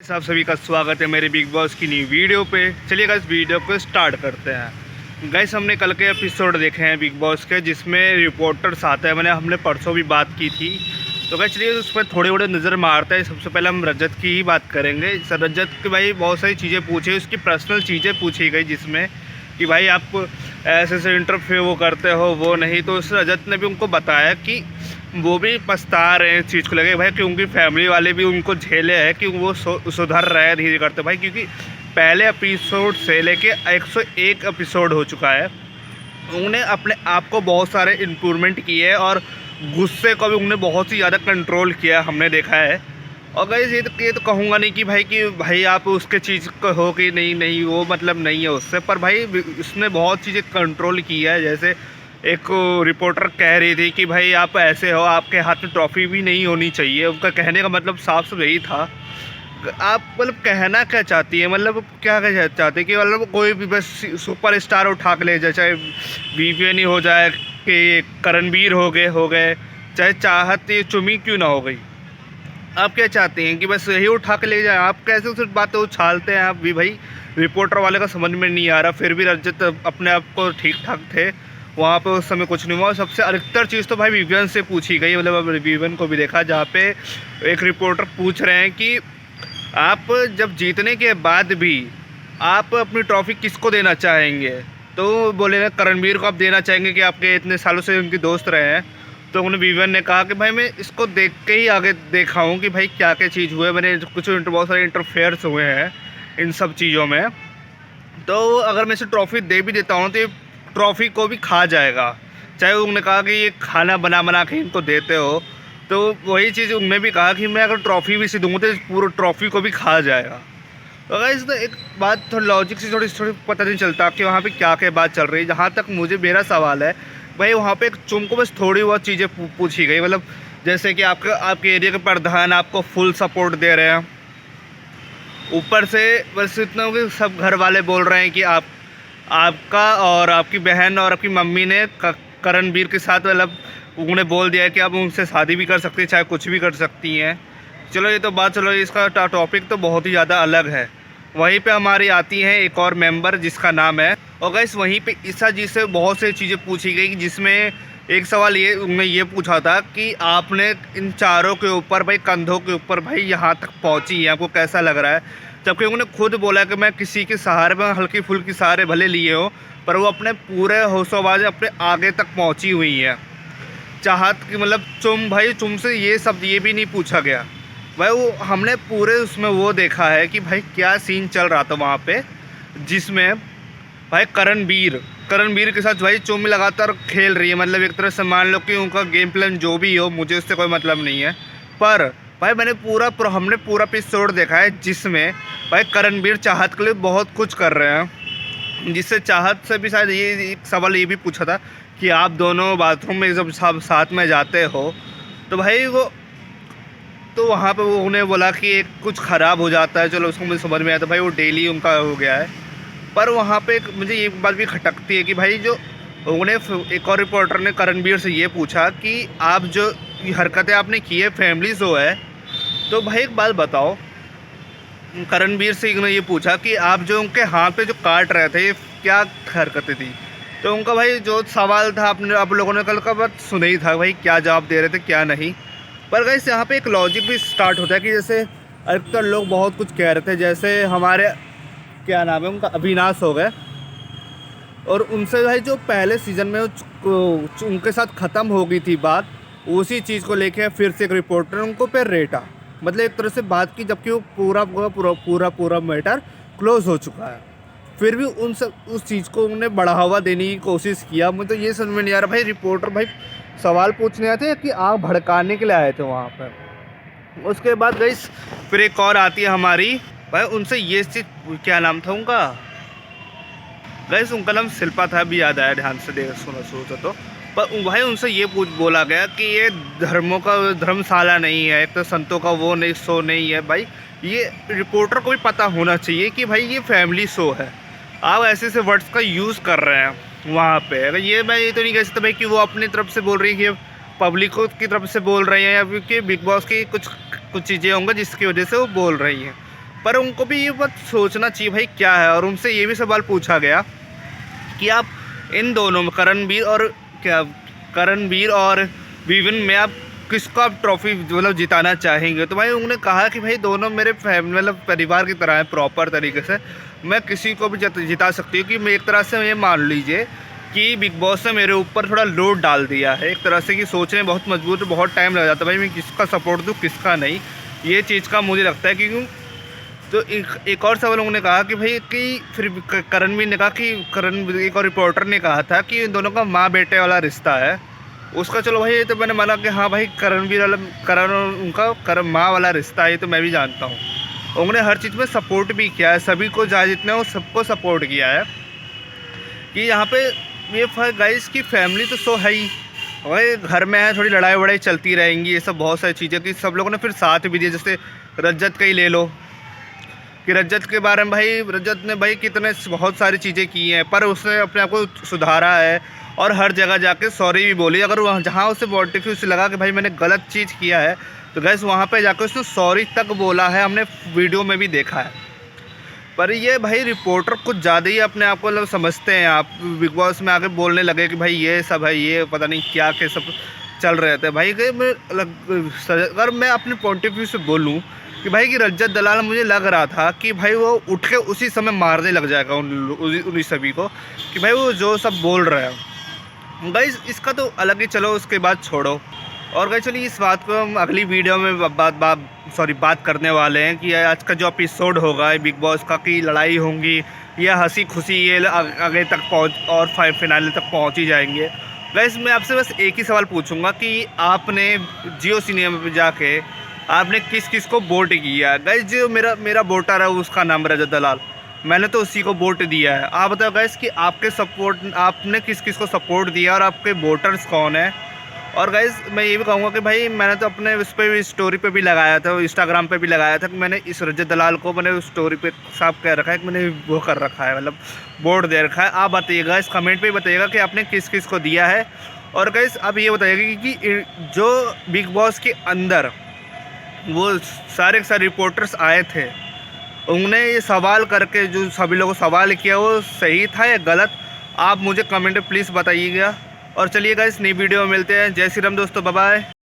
आप सभी का स्वागत है मेरे बिग बॉस की न्यू वीडियो पे। चलिए गाइस वीडियो को स्टार्ट करते हैं। गाइस हमने कल के एपिसोड देखे हैं बिग बॉस के, जिसमें रिपोर्टर्स आते हैं। हमने परसों भी बात की थी, तो गाइस चलिए उस पर थोड़े थोड़े नज़र मारते हैं। सबसे पहले हम रजत की ही बात करेंगे। सर रजत के भाई बहुत सारी चीज़ें पूछी, उसकी पर्सनल चीज़ें पूछी गई, जिसमें कि भाई आप ऐसे ऐसे इंटरव्यू वो करते हो वो नहीं। तो उस रजत ने भी उनको बताया कि वो भी पछता रहे हैं इस चीज़ को लगे भाई, कि उनकी फैमिली वाले भी उनको झेले हैं कि वो सुधर रहे हैं धीरे करते भाई, क्योंकि पहले एपिसोड से लेके 101 एपिसोड हो चुका है। उन्होंने अपने आप को बहुत सारे इम्प्रूवमेंट किए हैं और गुस्से को भी उन्होंने बहुत ही ज़्यादा कंट्रोल किया, हमने देखा है। और गाइस ये तो कहूँगा नहीं कि भाई आप उसके चीज़ को हो कि नहीं वो मतलब नहीं है उससे, पर भाई उसने बहुत चीज़ें कंट्रोल की है। जैसे एक रिपोर्टर कह रही थी कि भाई आप ऐसे हो, आपके हाथ में ट्रॉफी भी नहीं होनी चाहिए। उनका कहने का मतलब साफ साफ यही था। आप मतलब कहना क्या चाहती है, मतलब क्या कहना चाहती है कि मतलब कोई भी बस सुपर स्टार उठा के ले जाए, चाहे वीवीएन ही हो जाए कि करणवीर हो गए, चाहे चाहत ये चुमी क्यों ना हो गई। आप क्या चाहते हैं कि बस यही उठा के ले जाए? आप कैसे सिर्फ बातें उछालते हैं आप भी भाई। रिपोर्टर वाले का समझ में नहीं आ रहा। फिर भी रजत अपने आप को ठीक ठाक थे वहाँ पे, उस समय कुछ नहीं हुआ। सबसे अधिकतर चीज़ तो भाई विवियन से पूछी गई, मतलब विवियन को भी देखा, जहाँ पे एक रिपोर्टर पूछ रहे हैं कि आप जब जीतने के बाद भी आप अपनी ट्रॉफी किसको देना चाहेंगे। तो बोले ना करणवीर को आप देना चाहेंगे कि आपके इतने सालों से उनकी दोस्त रहे हैं। तो उन्होंने विवियन ने कहा कि भाई मैं इसको देख के ही आगे देखा हूँ कि भाई क्या क्या चीज़ हुए, मैंने कुछ बहुत सारे इंटरफेयर्स हुए हैं इन सब चीज़ों में। तो अगर मैं इसे ट्रॉफी दे भी देता हूँ तो ये ट्रॉफ़ी को भी खा जाएगा। चाहे उन्होंने कहा कि ये खाना बना के इनको देते हो, तो वही चीज़ उन्होंने भी कहा कि मैं अगर ट्रॉफ़ी भी इसे दूँगा तो पूरा ट्रॉफ़ी को भी खा जाएगा। तो गाइस तो एक बात थोड़ी लॉजिक से थोड़ी पता नहीं चलता कि वहाँ पे क्या क्या बात चल रही है। जहाँ तक मुझे मेरा सवाल है भाई, वहाँ पे एक चुम को बस थोड़ी बहुत चीज़ें पूछी गई, मतलब जैसे कि आपके एरिया के प्रधान आपको फुल सपोर्ट दे रहे हैं, ऊपर से बस इतना कि सब घर वाले बोल रहे हैं कि आपका और आपकी बहन और आपकी मम्मी ने करणवीर के साथ मतलब उन्होंने बोल दिया है कि आप उनसे शादी भी कर सकती हैं, चाहे कुछ भी कर सकती हैं। चलो ये तो बात, चलो इसका टॉपिक तो बहुत ही ज़्यादा अलग है। वहीं पे हमारी आती हैं एक और मेंबर जिसका नाम है, और गाइस वहीं पे ईसा जी से बहुत सी चीज़ें पूछी गई, जिसमें एक सवाल ये उन्होंने ये पूछा था कि आपने इन चारों के ऊपर भाई, कंधों के ऊपर भाई यहाँ तक पहुँची है, आपको कैसा लग रहा है। जबकि उन्होंने खुद बोला कि मैं किसी के सहारे में हल्की फुल्की सहारे भले लिए हो, पर वो अपने पूरे होशोबाज अपने आगे तक पहुँची हुई है। चाहत की मतलब चुम से ये शब्द ये भी नहीं पूछा गया भाई। वो हमने पूरे उसमें वो देखा है कि भाई क्या सीन चल रहा था वहाँ पे, जिसमें भाई करणवीर के साथ भाई चुम लगातार खेल रही है। मतलब एक तरह से मान लो कि उनका गेम प्लान जो भी हो, मुझे उससे कोई मतलब नहीं है, पर भाई हमने पूरा एपिसोड देखा है जिसमें भाई करणवीर चाहत के लिए बहुत कुछ कर रहे हैं। जिससे चाहत से भी शायद ये एक सवाल ये भी पूछा था कि आप दोनों बाथरूम में जब सब साथ में जाते हो तो भाई तो वहाँ पे वो उन्हें बोला कि एक कुछ ख़राब हो जाता है। चलो उसको मुझे समझ में आया था भाई, वो डेली उनका हो गया है। पर वहाँ पे मुझे ये बात भी खटकती है कि भाई जो उन्हें एक और रिपोर्टर ने करणवीर से ये पूछा कि आप जो हरकतें आपने की है फैमिली शो है, तो भाई एक बात बताओ, करणवीर से ने ये पूछा कि आप जो उनके हाथ पे जो काट रहे थे ये क्या हरकतें थी। तो उनका भाई जो सवाल था आप लोगों ने कल का बात सुना ही था भाई, क्या जवाब दे रहे थे क्या नहीं। पर गाइस यहाँ पे एक लॉजिक भी स्टार्ट होता है कि जैसे अधिकतर लोग बहुत कुछ कह रहे थे, जैसे हमारे क्या नाम है उनका, अविनाश हो गए, और उनसे भाई जो पहले सीज़न में उनके साथ ख़त्म हो गई थी बात, उसी चीज़ को लेके फिर से एक रिपोर्टर उनको पे रेटा, मतलब एक तरह से बात की, जबकि वो पूरा मैटर क्लोज हो चुका है। फिर भी उस चीज़ को उन्होंने बढ़ावा देने की कोशिश किया। मुझे तो ये समझ में नहीं आ रहा भाई, रिपोर्टर भाई सवाल पूछने आए थे कि आग भड़काने के लिए आए थे वहाँ पर। उसके बाद गई फिर एक और आती है हमारी भाई, उनसे ये चीज़, क्या नाम था उनका, गैस उनका नाम शिल्पा था, भी याद आया ध्यान से देख सोचा तो। पर भाई उनसे ये बोला गया कि ये धर्मों का धर्मशाला नहीं है, एक तो संतों का वो नहीं शो नहीं है भाई। ये रिपोर्टर को भी पता होना चाहिए कि भाई ये फैमिली शो है। आप ऐसे ऐसे वर्ड्स का यूज़ कर रहे हैं वहाँ पे। अगर ये मैं ये तो नहीं कह सकता भाई कि वो अपनी तरफ से बोल रही है कि पब्लिक की तरफ से बोल रही हैं, या क्योंकि बिग बॉस की कुछ चीज़ें होंगी जिसकी वजह से वो बोल रही हैं। पर उनको भी ये बात सोचना चाहिए भाई क्या है। और उनसे ये भी सवाल पूछा गया कि आप इन दोनों में करणवीर और विविन में आप किसको आप ट्रॉफी मतलब जिताना चाहेंगे। तो भाई उन्होंने कहा कि भाई दोनों मेरे मतलब परिवार की तरह है, प्रॉपर तरीके से मैं किसी को भी जिता सकती हूँ। कि मैं एक तरह से ये मान लीजिए कि बिग बॉस ने मेरे ऊपर थोड़ा लोड डाल दिया है एक तरह से, कि सोचने बहुत मजबूत, बहुत टाइम लग जाता है भाई मैं किसका सपोर्ट दूँ किसका नहीं, ये चीज़ का मुझे लगता है। क्योंकि तो एक और सवाल उन्होंने कहा कि भाई कि फिर करणवीर ने कहा कि एक और रिपोर्टर ने कहा था कि इन दोनों का माँ बेटे वाला रिश्ता है उसका। चलो भाई ये तो मैंने माना कि हाँ भाई करणवीर वाला उनका माँ वाला रिश्ता है, ये तो मैं भी जानता हूँ। उन्होंने हर चीज़ में सपोर्ट भी किया है, सभी को जहाँ जितने हो सबको सपोर्ट किया है। कि यहाँ पे ये गाइस की फैमिली तो सो है ही, भाई घर में है थोड़ी लड़ाई वड़ाई चलती रहेंगी, ये सब बहुत सारी चीज़ें कि सब लोगों ने फिर साथ भी दिए। जैसे रजत का ही ले लो कि रजत के बारे में भाई रजत ने भाई कितने बहुत सारी चीज़ें की हैं, पर उसने अपने आप को सुधारा है और हर जगह जाके सॉरी भी बोली। अगर वहाँ जहाँ उसे पॉजिटिव से लगा कि भाई मैंने गलत चीज़ किया है तो गैस वहाँ पे जाकर उसने सॉरी तक बोला है, हमने वीडियो में भी देखा है। पर ये भाई रिपोर्टर कुछ ज़्यादा ही अपने आप को मतलब समझते हैं। आप बिग बॉस में आके बोलने लगे कि भाई ये सब है, ये पता नहीं क्या के सब चल रहे थे भाई। अगर मैं अपने पॉइंट ऑफ व्यू से बोलूँ कि भाई कि रजत दलाल मुझे लग रहा था कि भाई वो उठ के उसी समय मारने लग जाएगा उन सभी को कि भाई वो जो सब बोल रहे हैं। गाइस इसका तो अलग ही, चलो उसके बाद छोड़ो। और गाइस चलिए इस बात को हम अगली वीडियो में बात करने वाले हैं कि आज का जो एपिसोड होगा बिग बॉस का, की लड़ाई होंगी या हंसी खुशी ये आगे तक पहुँच और फाइनल तक पहुँच ही जाएंगे। गाइस मैं आपसे बस एक ही सवाल पूछूंगा कि आपने जियो सिनेमा पे जाके आपने किस किस को वोट किया है। गाइस जो मेरा वोटर है उसका नाम रजत दलाल, मैंने तो उसी को वोट दिया है। आप बताओ गाइस कि आपने किस किस को सपोर्ट दिया और आपके वोटर्स कौन है। और गाइस मैं ये भी कहूँगा कि भाई मैंने तो अपने उस पर भी स्टोरी पे भी लगाया था, इंस्टाग्राम पे भी लगाया था कि मैंने इस रजत दलाल को मैंने स्टोरी पे साफ कह रखा है कि मैंने वो कर रखा है, मतलब वोट दे रखा है। आप बताइएगा इस कमेंट पे बताइएगा कि आपने किस किस को दिया है। और गाइस अब ये बताइएगा कि जो बिग बॉस के अंदर वो सारे रिपोर्टर्स आए थे उन्होंने ये सवाल करके जो सभी लोगों को सवाल किया वो सही था या गलत, आप मुझे कमेंट में प्लीज़ बताइएगा। और चलिए गाइस नई वीडियो में मिलते हैं। जय श्री राम दोस्तों, बाय बाय।